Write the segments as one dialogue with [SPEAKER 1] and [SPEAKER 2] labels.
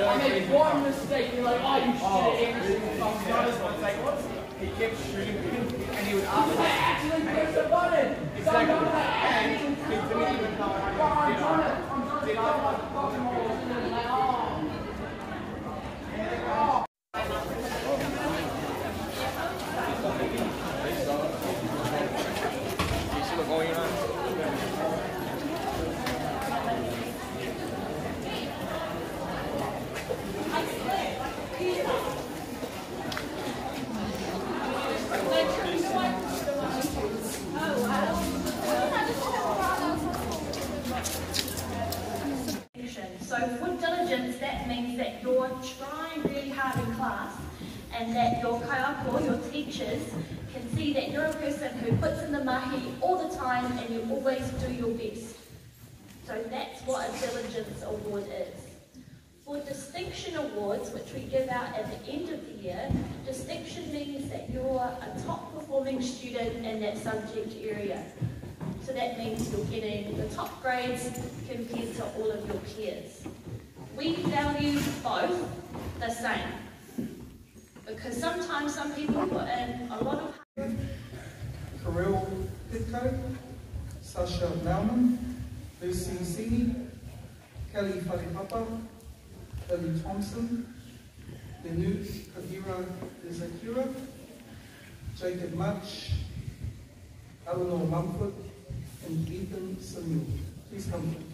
[SPEAKER 1] I made one mistake, you're like, oh, you should have every single fucking
[SPEAKER 2] He kept shooting and he would ask
[SPEAKER 1] me. Actually press the button!
[SPEAKER 2] Exactly. And he didn't even know how to do it.
[SPEAKER 1] I'm trying to fucking hole and like, oh.
[SPEAKER 2] You see the going on?
[SPEAKER 3] So for diligence, that means that you're trying really hard in class and that your kaiako, your teachers, can see that you're a person who puts in the mahi all the time and you always do your best. So that's what a diligence award is. For distinction awards, which we give out at the end of the year, distinction means that you're a top performing student in that subject area. So that means you're getting the top grades compared to all of your peers. We value both the same because sometimes some people put in a lot of
[SPEAKER 4] Kirill Pitko, Sasha Lauman, Lucy Sini, Kelly Wharepapa, Lily Thompson, Lenut Kahira Izakura, Jacob Mutch, Eleanor Mumford, and Ethan Samuel. Please come forward.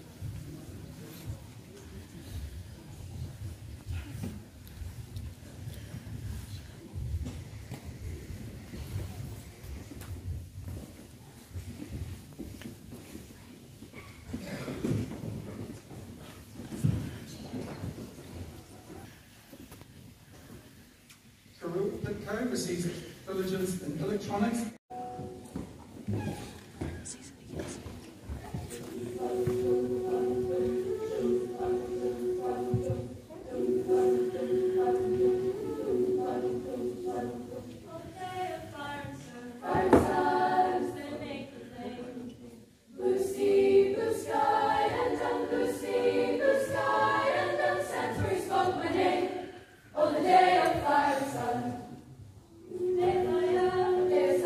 [SPEAKER 4] Kirill Pitko receives diligence in electronics.
[SPEAKER 5] There's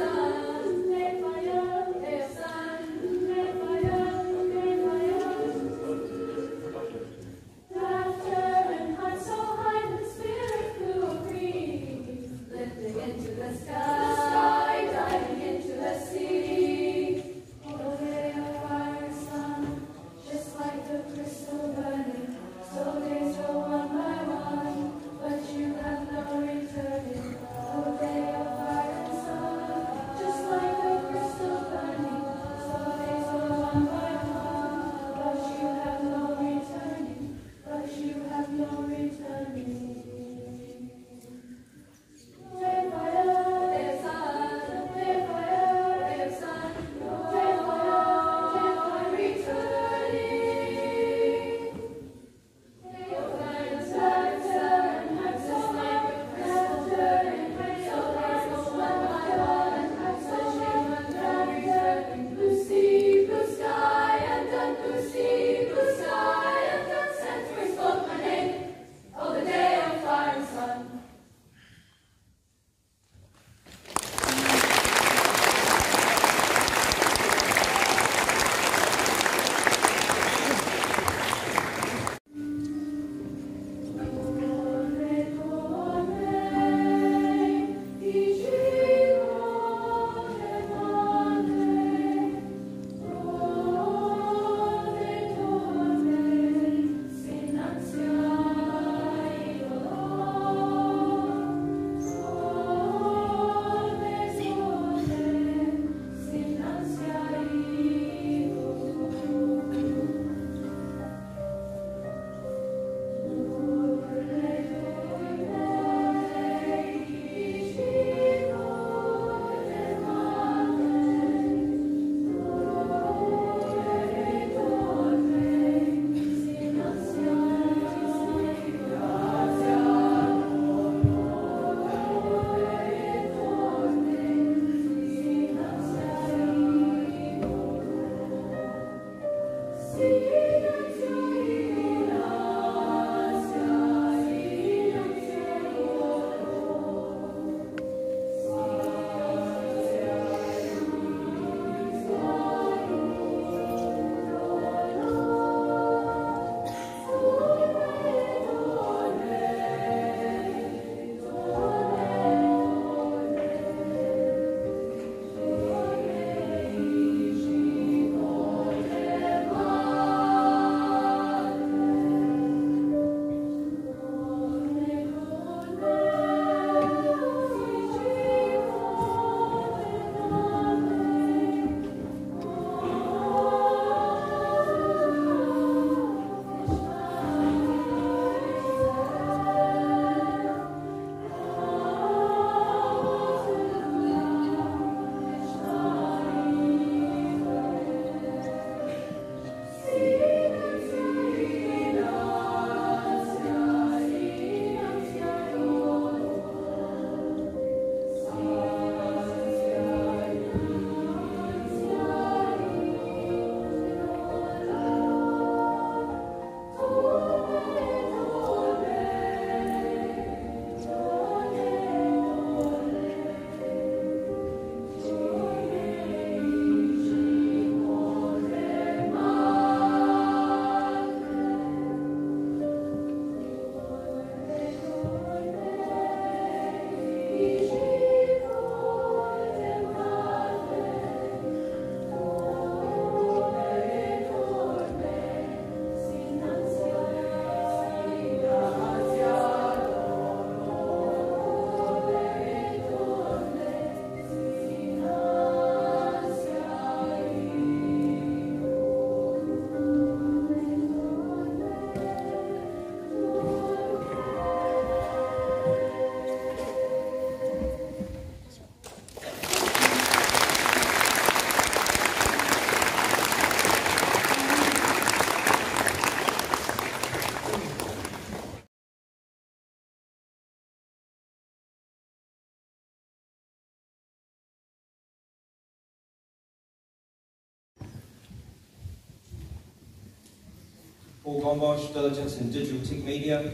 [SPEAKER 5] Paul Gombosh, Diligence in Digital Tech Media.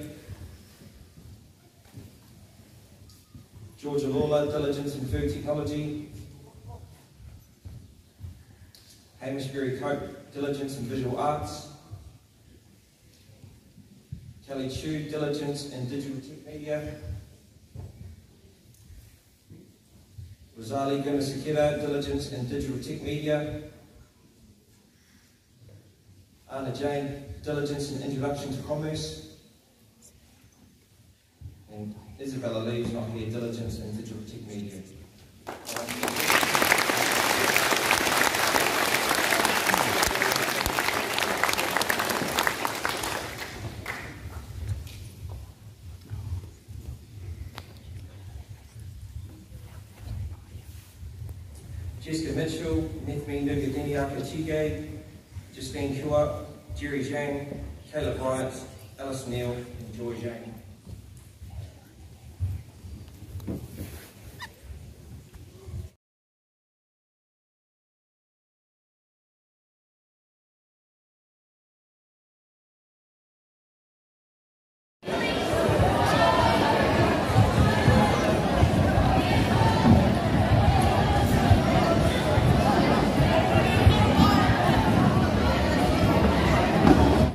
[SPEAKER 5] Georgia Lawler, Diligence in Food Technology. Hamish Berry Cope, Diligence in Visual Arts. Kelly Chu, Diligence in Digital Tech Media. Rosali Gunasekera, Diligence in Digital Tech Media. Anna Jane, Diligence in Introduction to Commerce. And Isabella Lee's not here, Diligence in Digital Tech Media. Jessica Mitchell, Nethmi Nugadini Akachige, Justine Kua, Jerry Zhang, Caleb Bryant, Alice Neal, and Joy Zhang.